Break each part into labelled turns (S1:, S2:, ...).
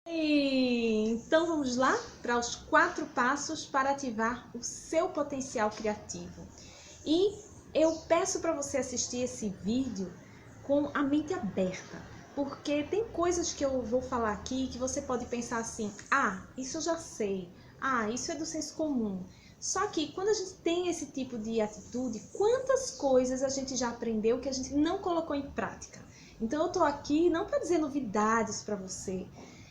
S1: Então vamos lá para os 4 passos para ativar o seu potencial criativo. E eu peço para você assistir esse vídeo com a mente aberta, porque tem coisas que eu vou falar aqui que você pode pensar assim: ah, isso eu já sei, ah, isso é do senso comum. Só que quando a gente tem esse tipo de atitude, quantas coisas a gente já aprendeu que a gente não colocou em prática? Então eu tô aqui não para dizer novidades para você.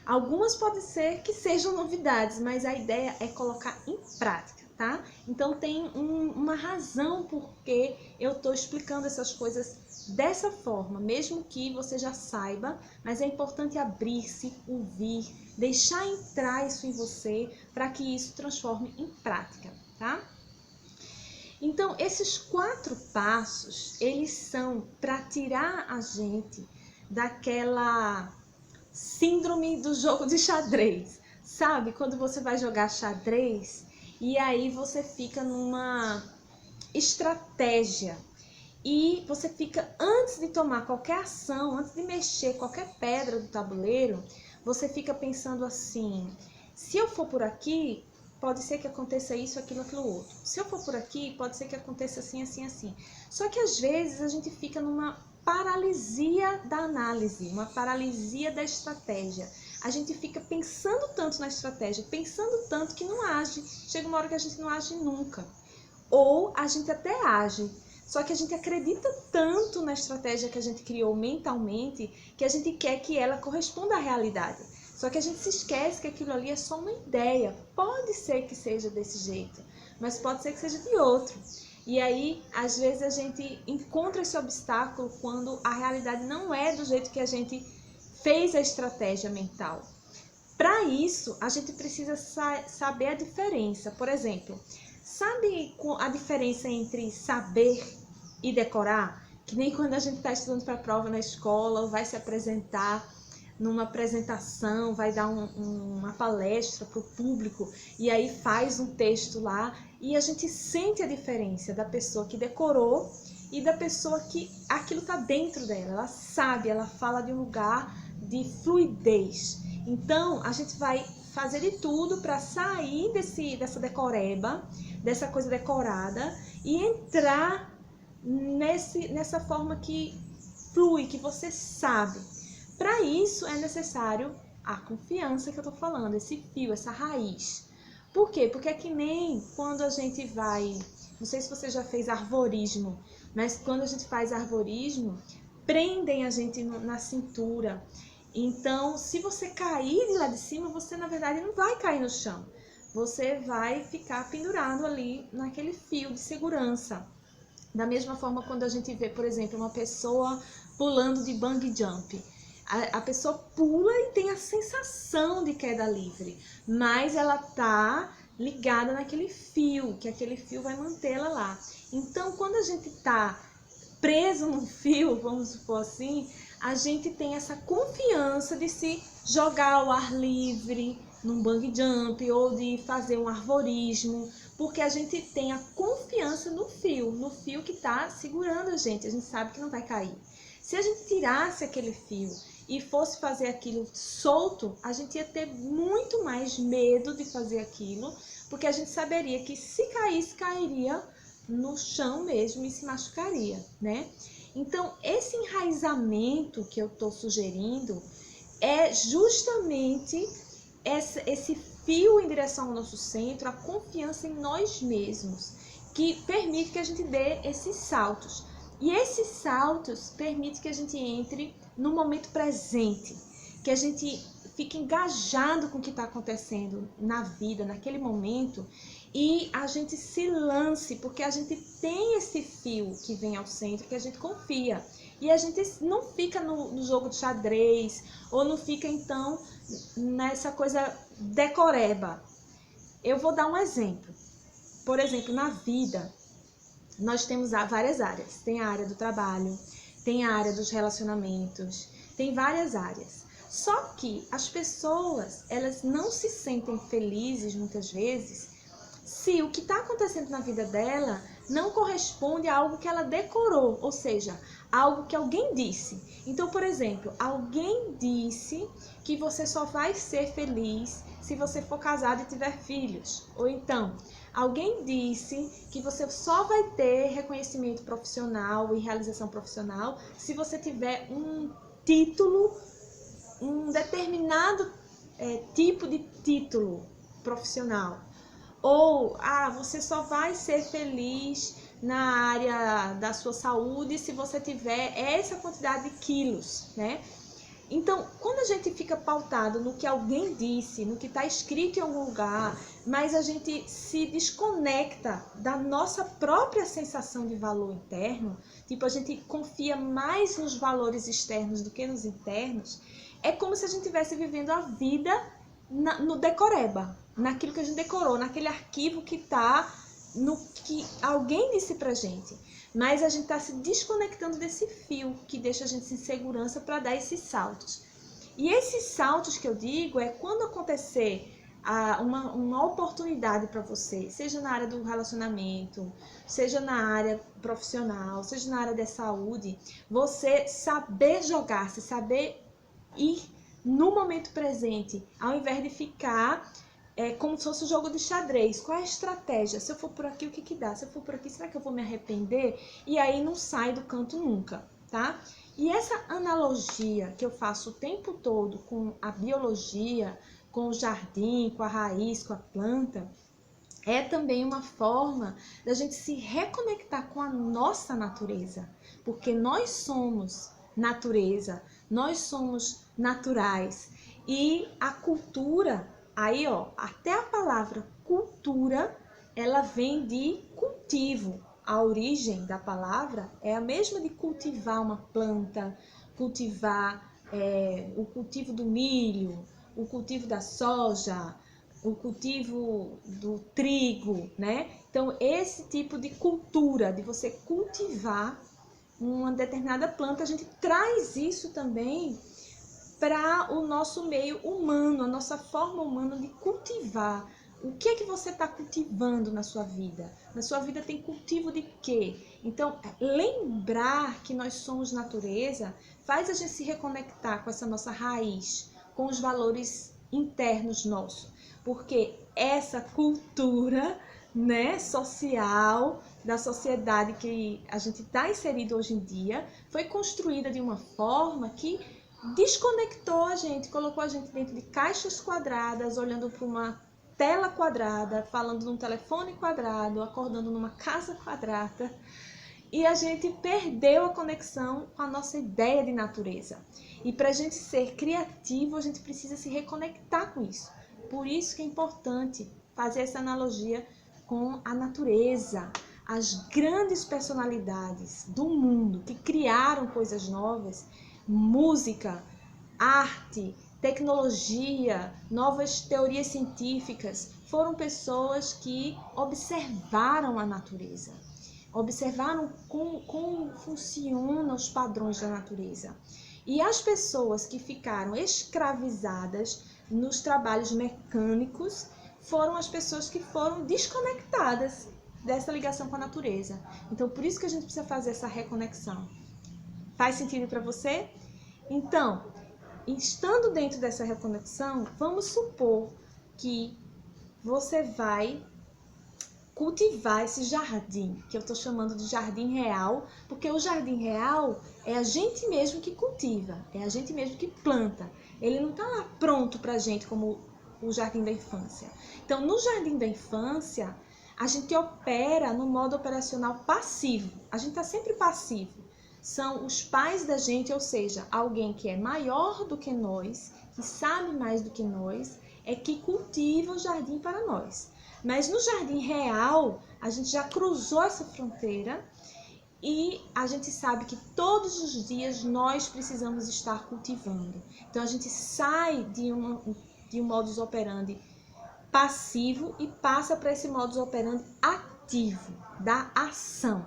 S1: Algumas podem ser que sejam novidades, mas a ideia é colocar em prática, tá? Então tem uma razão por que eu tô explicando essas coisas dessa forma, mesmo que você já saiba, mas é importante abrir-se, ouvir, deixar entrar isso em você para que isso transforme em prática, tá? Então, esses 4 passos, eles são para tirar a gente daquela síndrome do jogo de xadrez. Sabe? Quando você vai jogar xadrez e aí você fica numa estratégia e você fica, antes de tomar qualquer ação, antes de mexer qualquer pedra do tabuleiro, você fica pensando assim: se eu for por aqui, pode ser que aconteça isso, aquilo, aquilo outro. Se eu for por aqui, pode ser que aconteça assim, assim, assim. Só que às vezes a gente fica numa paralisia da análise, uma paralisia da estratégia. A gente fica pensando tanto na estratégia, pensando tanto que não age. Chega uma hora que a gente não age nunca. Ou a gente até age, só que a gente acredita tanto na estratégia que a gente criou mentalmente que a gente quer que ela corresponda à realidade. Só que a gente se esquece que aquilo ali é só uma ideia. Pode ser que seja desse jeito, mas pode ser que seja de outro. E aí, às vezes, a gente encontra esse obstáculo quando a realidade não é do jeito que a gente fez a estratégia mental. Para isso, a gente precisa saber a diferença. Por exemplo, sabe a diferença entre saber e decorar? Que nem quando a gente está estudando para a prova na escola, ou vai se apresentar numa apresentação, vai dar uma palestra para o público e aí faz um texto lá e a gente sente a diferença da pessoa que decorou e da pessoa que aquilo está dentro dela. Ela sabe, ela fala de um lugar de fluidez. Então, a gente vai fazer de tudo para sair dessa decoreba, dessa coisa decorada e entrar nessa forma que flui, que você sabe. Para isso é necessário a confiança que eu tô falando, esse fio, essa raiz. Por quê? Porque é que nem quando a gente vai, não sei se você já fez arvorismo, mas quando a gente faz arvorismo, prendem a gente na cintura. Então, se você cair de lá de cima, você na verdade não vai cair no chão. Você vai ficar pendurado ali naquele fio de segurança. Da mesma forma, quando a gente vê, por exemplo, uma pessoa pulando de bungee jump. A pessoa pula e tem a sensação de queda livre, mas ela tá ligada naquele fio, que aquele fio vai mantê-la lá. Então, quando a gente tá preso no fio, vamos supor assim, a gente tem essa confiança de se jogar ao ar livre, num bungee jump, ou de fazer um arvorismo, porque a gente tem a confiança no fio que está segurando a gente sabe que não vai cair. Se a gente tirasse aquele fio e fosse fazer aquilo solto, a gente ia ter muito mais medo de fazer aquilo, porque a gente saberia que se caísse, cairia no chão mesmo e se machucaria, né? Então, esse enraizamento que eu estou sugerindo é justamente esse fio em direção ao nosso centro, a confiança em nós mesmos, que permite que a gente dê esses saltos. E esses saltos permitem que a gente entre no momento presente, que a gente fique engajado com o que está acontecendo na vida, naquele momento, e a gente se lance, porque a gente tem esse fio que vem ao centro, que a gente confia. E a gente não fica no jogo de xadrez, ou não fica, então, nessa coisa decoreba. Eu vou dar um exemplo. Por exemplo, na vida, nós temos várias áreas. Tem a área do trabalho, tem a área dos relacionamentos, tem várias áreas. Só que as pessoas, elas não se sentem felizes, muitas vezes, se o que está acontecendo na vida dela não corresponde a algo que ela decorou, ou seja, algo que alguém disse. Então, por exemplo, alguém disse que você só vai ser feliz se você for casado e tiver filhos. Ou então, alguém disse que você só vai ter reconhecimento profissional e realização profissional se você tiver um título, um determinado tipo de título profissional. Ou, você só vai ser feliz na área da sua saúde se você tiver essa quantidade de quilos, né? Então, quando a gente fica pautado no que alguém disse, no que está escrito em algum lugar, mas a gente se desconecta da nossa própria sensação de valor interno, tipo, a gente confia mais nos valores externos do que nos internos, é como se a gente estivesse vivendo a vida no decoreba, naquilo que a gente decorou, naquele arquivo que está no que alguém disse pra gente. Mas a gente está se desconectando desse fio que deixa a gente sem segurança para dar esses saltos. E esses saltos que eu digo é quando acontecer uma oportunidade para você, seja na área do relacionamento, seja na área profissional, seja na área da saúde, você saber jogar-se, saber ir no momento presente, ao invés de ficar como se fosse um jogo de xadrez. Qual é a estratégia? Se eu for por aqui, o que dá? Se eu for por aqui, será que eu vou me arrepender? E aí não sai do canto nunca, tá? E essa analogia que eu faço o tempo todo com a biologia, com o jardim, com a raiz, com a planta, é também uma forma da gente se reconectar com a nossa natureza. Porque nós somos natureza, nós somos naturais. E a cultura, aí até a palavra cultura, ela vem de cultivo. A origem da palavra é a mesma de cultivar uma planta, cultivar o cultivo do milho, o cultivo da soja, o cultivo do trigo, né? Então, esse tipo de cultura, de você cultivar uma determinada planta, a gente traz isso também para o nosso meio humano, a nossa forma humana de cultivar. O que é que você está cultivando na sua vida? Na sua vida tem cultivo de quê? Então, lembrar que nós somos natureza faz a gente se reconectar com essa nossa raiz, com os valores internos nossos. Porque essa cultura, né, social, da sociedade que a gente está inserido hoje em dia, foi construída de uma forma que desconectou a gente, colocou a gente dentro de caixas quadradas, olhando para uma tela quadrada, falando num telefone quadrado, acordando numa casa quadrada, e a gente perdeu a conexão com a nossa ideia de natureza. E para a gente ser criativo, a gente precisa se reconectar com isso. Por isso que é importante fazer essa analogia com a natureza. As grandes personalidades do mundo que criaram coisas novas, música, arte, tecnologia, novas teorias científicas, foram pessoas que observaram a natureza, observaram como funcionam os padrões da natureza. E as pessoas que ficaram escravizadas nos trabalhos mecânicos foram as pessoas que foram desconectadas dessa ligação com a natureza. Então, por isso que a gente precisa fazer essa reconexão. Faz sentido para você? Então, estando dentro dessa reconexão, vamos supor que você vai cultivar esse jardim, que eu estou chamando de jardim real, porque o jardim real é a gente mesmo que cultiva, é a gente mesmo que planta. Ele não está lá pronto para a gente como o jardim da infância. Então, no jardim da infância, a gente opera no modo operacional passivo. A gente está sempre passivo. São os pais da gente, ou seja, alguém que é maior do que nós, que sabe mais do que nós, é que cultiva o jardim para nós. Mas no jardim real, a gente já cruzou essa fronteira e a gente sabe que todos os dias nós precisamos estar cultivando. Então, a gente sai de um modus operandi passivo e passa para esse modus operandi ativo, da ação,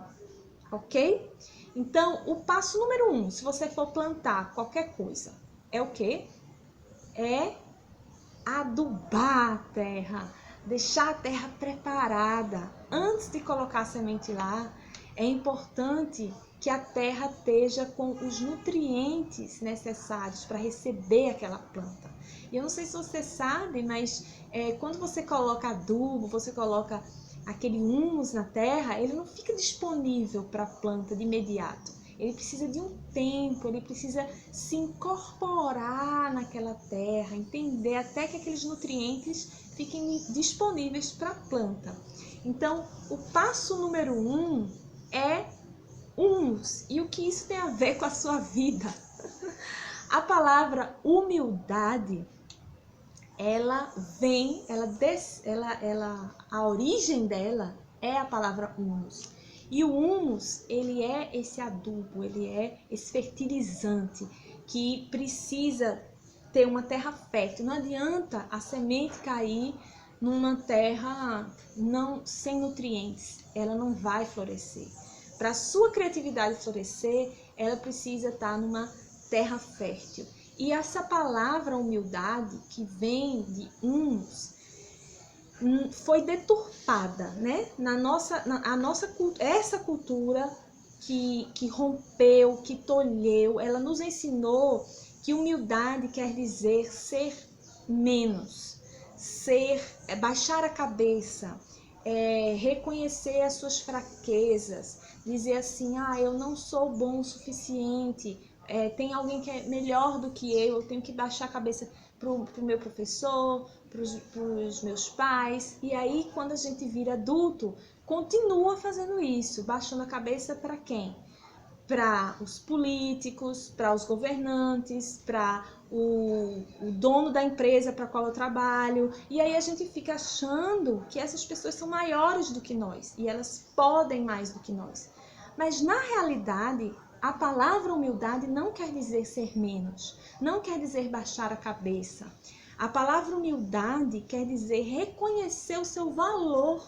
S1: ok? Então, o passo número 1, se você for plantar qualquer coisa, é o quê? É adubar a terra, deixar a terra preparada. Antes de colocar a semente lá, é importante que a terra esteja com os nutrientes necessários para receber aquela planta. E eu não sei se você sabe, mas quando você coloca adubo, você coloca aquele humus na terra, ele não fica disponível para a planta de imediato. Ele precisa de um tempo, ele precisa se incorporar naquela terra, entender até que aqueles nutrientes fiquem disponíveis para a planta. Então, o passo número 1 é humus. E o que isso tem a ver com a sua vida? A palavra humildade, a origem dela é a palavra humus. E o humus, ele é esse adubo, ele é esse fertilizante que precisa ter uma terra fértil. Não adianta a semente cair numa terra sem nutrientes, ela não vai florescer. Para a sua criatividade florescer, ela precisa estar numa terra fértil. E essa palavra humildade, que vem de humus, foi deturpada, né? Essa cultura que rompeu, que tolheu, ela nos ensinou que humildade quer dizer ser menos, baixar a cabeça, reconhecer as suas fraquezas, dizer assim, eu não sou bom o suficiente, tem alguém que é melhor do que eu tenho que baixar a cabeça pro meu professor, pros meus pais. E aí, quando a gente vira adulto, continua fazendo isso, baixando a cabeça para quem? Para os políticos, para os governantes, para o dono da empresa para a qual eu trabalho. E aí a gente fica achando que essas pessoas são maiores do que nós e elas podem mais do que nós. Mas na realidade, a palavra humildade não quer dizer ser menos, não quer dizer baixar a cabeça. A palavra humildade quer dizer reconhecer o seu valor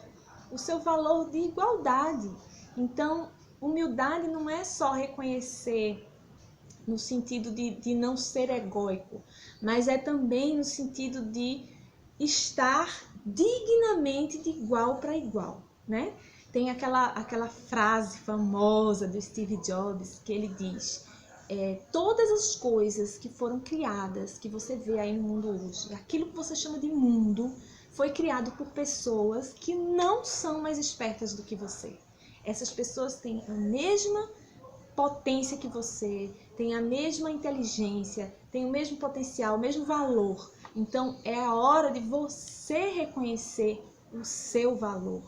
S1: de igualdade. Então, humildade não é só reconhecer no sentido de não ser egóico, mas é também no sentido de estar dignamente de igual para igual, né? Tem aquela frase famosa do Steve Jobs que ele diz: todas as coisas que foram criadas, que você vê aí no mundo hoje, aquilo que você chama de mundo, foi criado por pessoas que não são mais espertas do que você. Essas pessoas têm a mesma potência que você, têm a mesma inteligência, têm o mesmo potencial, o mesmo valor. Então é a hora de você reconhecer o seu valor.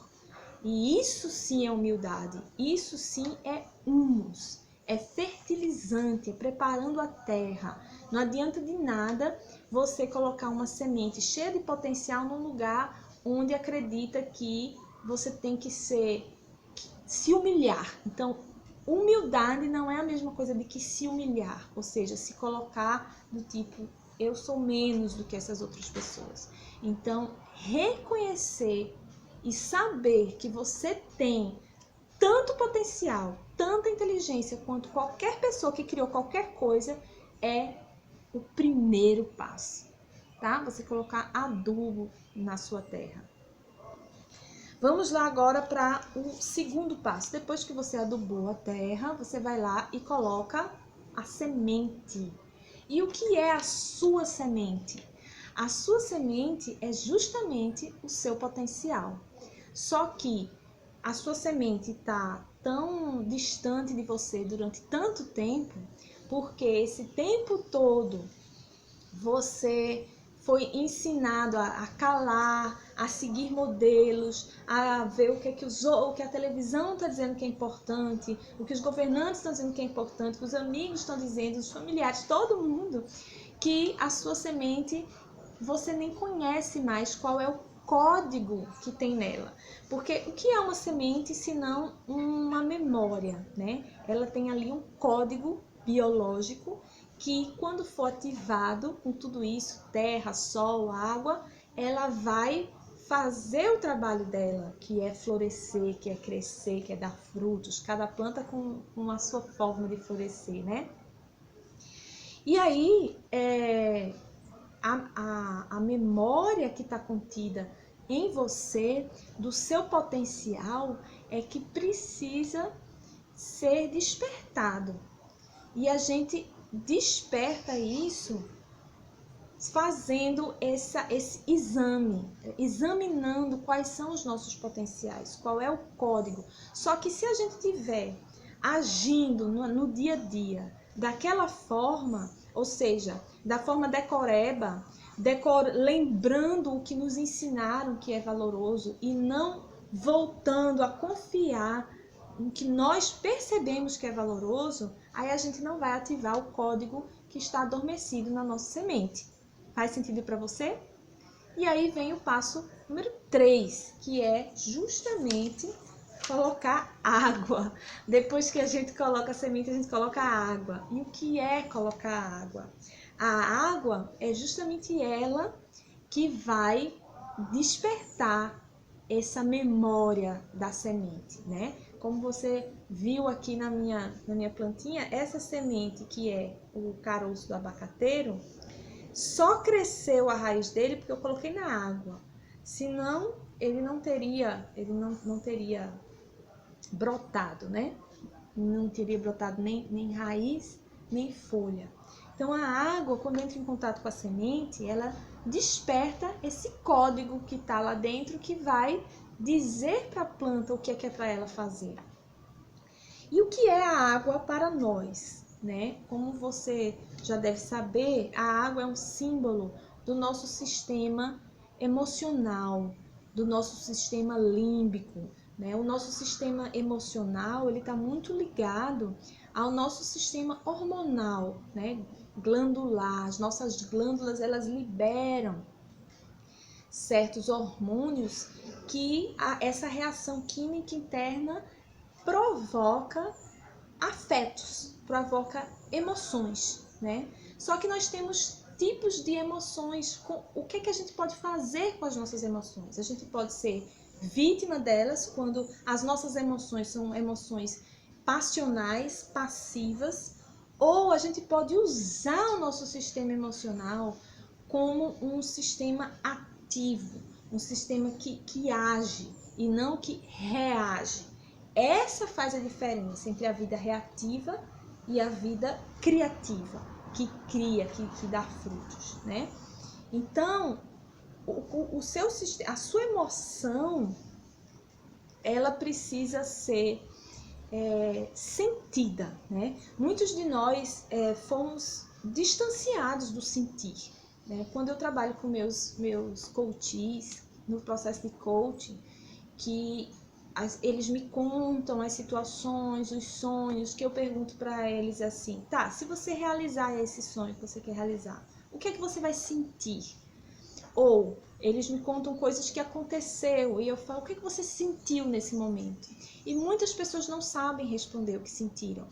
S1: E isso sim é humildade, isso sim é humus, é fertilizante, é preparando a terra. Não adianta de nada você colocar uma semente cheia de potencial num lugar onde acredita que você tem que se humilhar. Então, humildade não é a mesma coisa de que se humilhar, ou seja, se colocar do tipo, eu sou menos do que essas outras pessoas. Então, reconhecer e saber que você tem tanto potencial, tanta inteligência quanto qualquer pessoa que criou qualquer coisa é o primeiro passo, tá? Você colocar adubo na sua terra. Vamos lá agora para o segundo passo. Depois que você adubou a terra, você vai lá e coloca a semente. E o que é a sua semente? A sua semente é justamente o seu potencial. Só que a sua semente está tão distante de você durante tanto tempo, porque esse tempo todo você foi ensinado a calar, a seguir modelos, a ver o que a televisão está dizendo que é importante, o que os governantes estão dizendo que é importante, o que os amigos estão dizendo, os familiares, todo mundo, que a sua semente você nem conhece mais qual é o código que tem nela. Porque o que é uma semente senão uma memória, né? Ela tem ali um código biológico que, quando for ativado com tudo isso, terra, sol, água, ela vai fazer o trabalho dela, que é florescer, que é crescer, que é dar frutos, cada planta com a sua forma de florescer, né? E aí, a memória que está contida em você, do seu potencial, é que precisa ser despertado. E a gente desperta isso fazendo esse exame, examinando quais são os nossos potenciais, qual é o código. Só que se a gente tiver agindo no dia a dia daquela forma, ou seja, da forma decoreba, lembrando o que nos ensinaram que é valoroso e não voltando a confiar no que nós percebemos que é valoroso, aí a gente não vai ativar o código que está adormecido na nossa semente. Faz sentido para você? E aí vem o passo número 3, que é justamente colocar água. Depois que a gente coloca a semente, a gente coloca a água. E o que é colocar água? A água é justamente ela que vai despertar essa memória da semente, né? Como você viu aqui na minha plantinha, essa semente que é o caroço do abacateiro, só cresceu a raiz dele porque eu coloquei na água. Senão, ele não teria brotado, né? Não teria brotado nem raiz, nem folha. Então, a água, quando entra em contato com a semente, ela desperta esse código que está lá dentro, que vai dizer para a planta o que é para ela fazer. E o que é a água para nós, né? Como você já deve saber, a água é um símbolo do nosso sistema emocional, do nosso sistema límbico, né? O nosso sistema emocional, ele está muito ligado ao nosso sistema hormonal, né? Glandular. As nossas glândulas, elas liberam certos hormônios que essa reação química interna provoca afetos, provoca emoções, né? Só que nós temos tipos de emoções. O que é que a gente pode fazer com as nossas emoções? A gente pode ser vítima delas quando as nossas emoções são emoções passionais, passivas, ou a gente pode usar o nosso sistema emocional como um sistema ativo, um sistema que age e não que reage. Essa faz a diferença entre a vida reativa e a vida criativa, que cria, que dá frutos, né? Então, a sua emoção, ela precisa ser sentida, né? Muitos de nós fomos distanciados do sentir, né? Quando eu trabalho com meus coaches, no processo de coaching, que eles me contam as situações, os sonhos, que eu pergunto para eles assim, tá, se você realizar esse sonho que você quer realizar, o que é que você vai sentir? Ou eles me contam coisas que aconteceu e eu falo, o que é que você sentiu nesse momento? E muitas pessoas não sabem responder o que sentiram,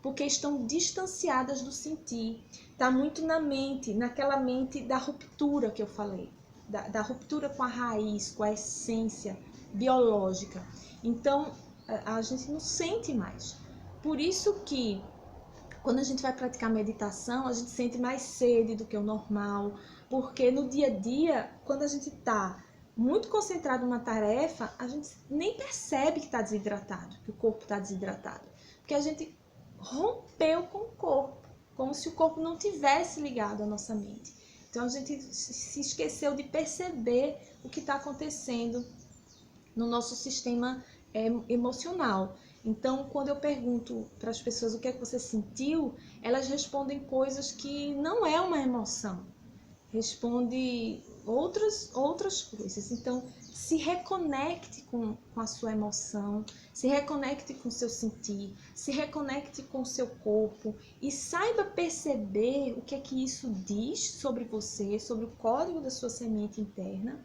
S1: porque estão distanciadas do sentir. Está muito na mente, naquela mente da ruptura que eu falei, da ruptura com a raiz, com a essência biológica. Então, a gente não sente mais. Por isso que, quando a gente vai praticar meditação, a gente sente mais sede do que o normal, porque no dia a dia, quando a gente está muito concentrado numa tarefa, a gente nem percebe que está desidratado, que o corpo está desidratado, porque a gente rompeu com o corpo, como se o corpo não tivesse ligado à nossa mente. Então, a gente se esqueceu de perceber o que está acontecendo no nosso sistema emocional. Então, quando eu pergunto para as pessoas o que é que você sentiu, elas respondem coisas que não é uma emoção, responde outras coisas. Então, se reconecte com a sua emoção, se reconecte com o seu sentir, se reconecte com o seu corpo e saiba perceber o que é que isso diz sobre você, sobre o código da sua semente interna.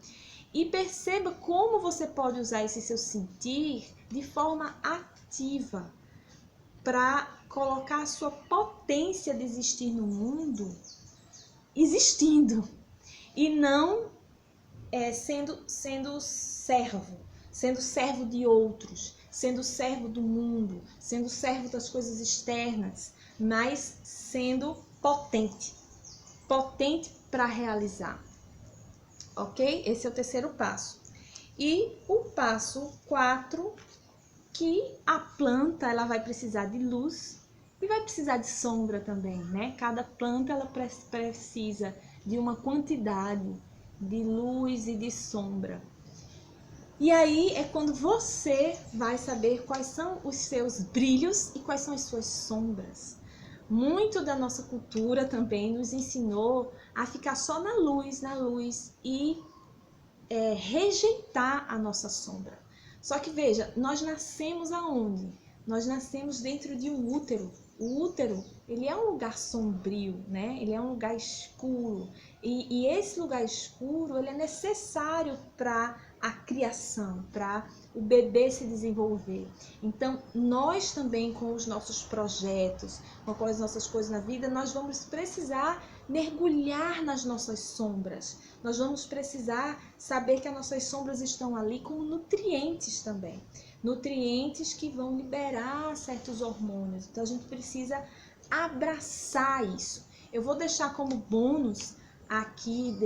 S1: E perceba como você pode usar esse seu sentir de forma ativa para colocar a sua potência de existir no mundo existindo e não sendo servo de outros, sendo servo do mundo, sendo servo das coisas externas, mas sendo potente para realizar. Ok? Esse é o terceiro passo. E o passo 4, que a planta ela vai precisar de luz e vai precisar de sombra também, né? Cada planta ela precisa de uma quantidade de luz e de sombra. E aí é quando você vai saber quais são os seus brilhos e quais são as suas sombras. Muito da nossa cultura também nos ensinou a ficar só na luz e rejeitar a nossa sombra. Só que veja, nós nascemos aonde? Nós nascemos dentro de um útero. O útero, ele é um lugar sombrio, né? Ele é um lugar escuro. E esse lugar escuro, ele é necessário para a criação, para o bebê se desenvolver. Então, nós também, com os nossos projetos, com as nossas coisas na vida, nós vamos precisar mergulhar nas nossas sombras. Nós vamos precisar saber que as nossas sombras estão ali como nutrientes também. Nutrientes que vão liberar certos hormônios. Então, a gente precisa abraçar isso. Eu vou deixar como bônus aqui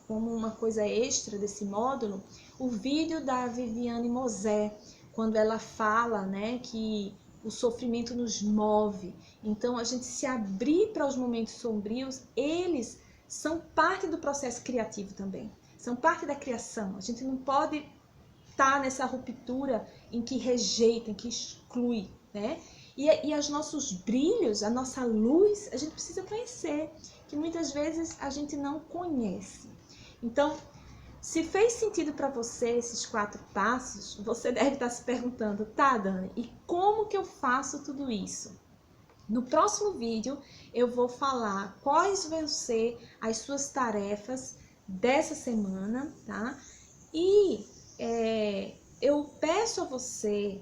S1: como uma coisa extra desse módulo, o vídeo da Viviane Mosé, quando ela fala, né, que o sofrimento nos move. Então, a gente se abrir para os momentos sombrios, eles são parte do processo criativo também. São parte da criação. A gente não pode estar nessa ruptura em que rejeita, em que exclui, né? E os nossos brilhos, a nossa luz, a gente precisa conhecer, que muitas vezes a gente não conhece. Então, se fez sentido para você esses 4 passos, você deve estar se perguntando, tá, Dani, e como que eu faço tudo isso? No próximo vídeo, eu vou falar quais vão ser as suas tarefas dessa semana, tá? E eu peço a você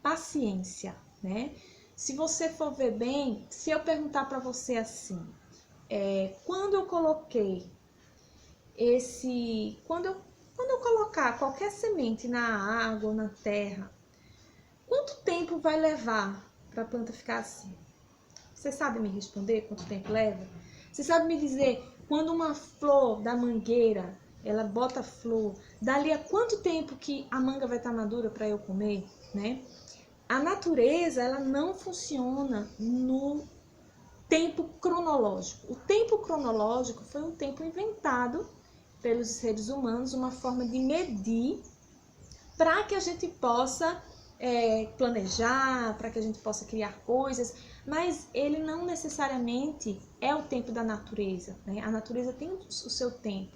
S1: paciência, né? Se você for ver bem, se eu perguntar para você assim, quando eu coloquei quando eu colocar qualquer semente na água ou na terra, quanto tempo vai levar para a planta ficar assim? Você sabe me responder quanto tempo leva? Você sabe me dizer quando uma flor da mangueira, ela bota flor, dali a quanto tempo que a manga vai estar madura para eu comer, né? A natureza, ela não funciona no tempo cronológico. O tempo cronológico foi um tempo inventado pelos seres humanos, uma forma de medir para que a gente possa planejar, para que a gente possa criar coisas, mas ele não necessariamente é o tempo da natureza, né? A natureza tem o seu tempo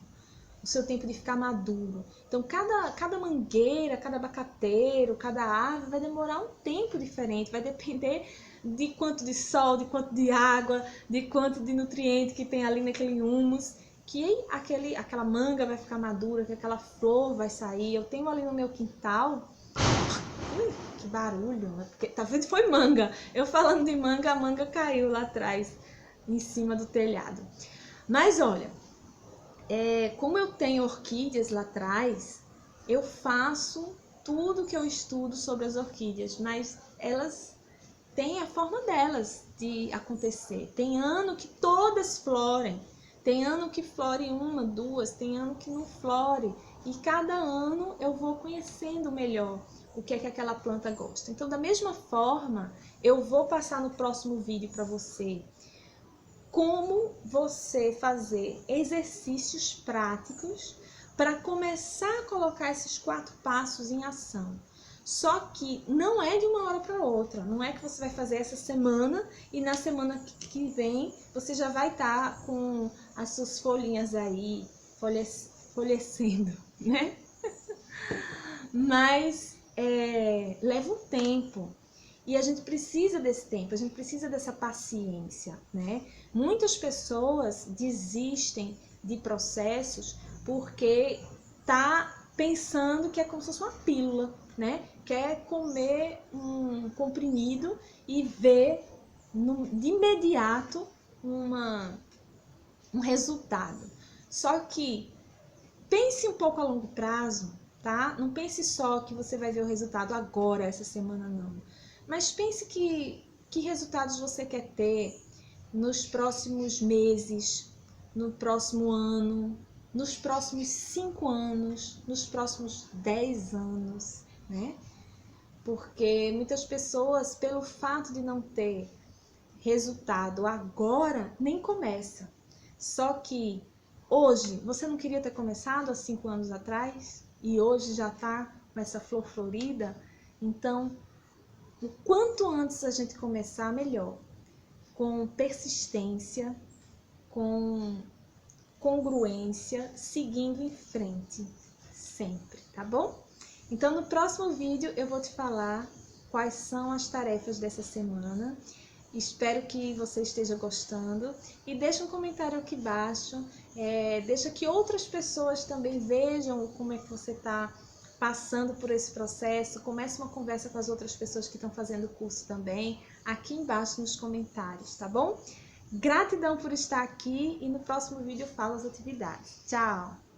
S1: de ficar maduro. Então, cada mangueira, cada abacateiro, cada árvore vai demorar um tempo diferente, vai depender de quanto de sol, de quanto de água, de quanto de nutriente que tem ali naquele humus, que aquela manga vai ficar madura, que aquela flor vai sair. Eu tenho ali no meu quintal... Ui, que barulho, porque tá vendo? Foi manga. Eu falando de manga, a manga caiu lá atrás, em cima do telhado. Mas olha, como eu tenho orquídeas lá atrás, eu faço tudo que eu estudo sobre as orquídeas, mas elas têm a forma delas de acontecer. Tem ano que todas florem, tem ano que flore uma, duas, tem ano que não flore. E cada ano eu vou conhecendo melhor o que é que aquela planta gosta. Então, da mesma forma, eu vou passar no próximo vídeo para você como você fazer exercícios práticos para começar a colocar esses 4 passos em ação. Só que não é de uma hora para outra, não é que você vai fazer essa semana e na semana que vem você já vai estar com as suas folhinhas aí, florescendo, né? Mas leva um tempo. E a gente precisa desse tempo, a gente precisa dessa paciência, né? Muitas pessoas desistem de processos porque tá pensando que é como se fosse uma pílula, né? Quer comer um comprimido e ver de imediato um resultado. Só que pense um pouco a longo prazo, tá? Não pense só que você vai ver o resultado agora, essa semana, não. Mas pense que resultados você quer ter nos próximos meses, no próximo ano, nos próximos 5 anos, nos próximos 10 anos, né? porque muitas pessoas, pelo fato de não ter resultado agora, nem começa. Só que hoje, você não queria ter começado há 5 anos atrás? E hoje já está com essa flor florida? Então, o quanto antes a gente começar, melhor. Com persistência, com congruência, seguindo em frente, sempre, tá bom? Então, no próximo vídeo eu vou te falar quais são as tarefas dessa semana. Espero que você esteja gostando e deixa um comentário aqui embaixo, deixa que outras pessoas também vejam como é que você está passando por esse processo. Comece uma conversa com as outras pessoas que estão fazendo o curso também, aqui embaixo nos comentários, tá bom? Gratidão por estar aqui e no próximo vídeo eu falo as atividades. Tchau!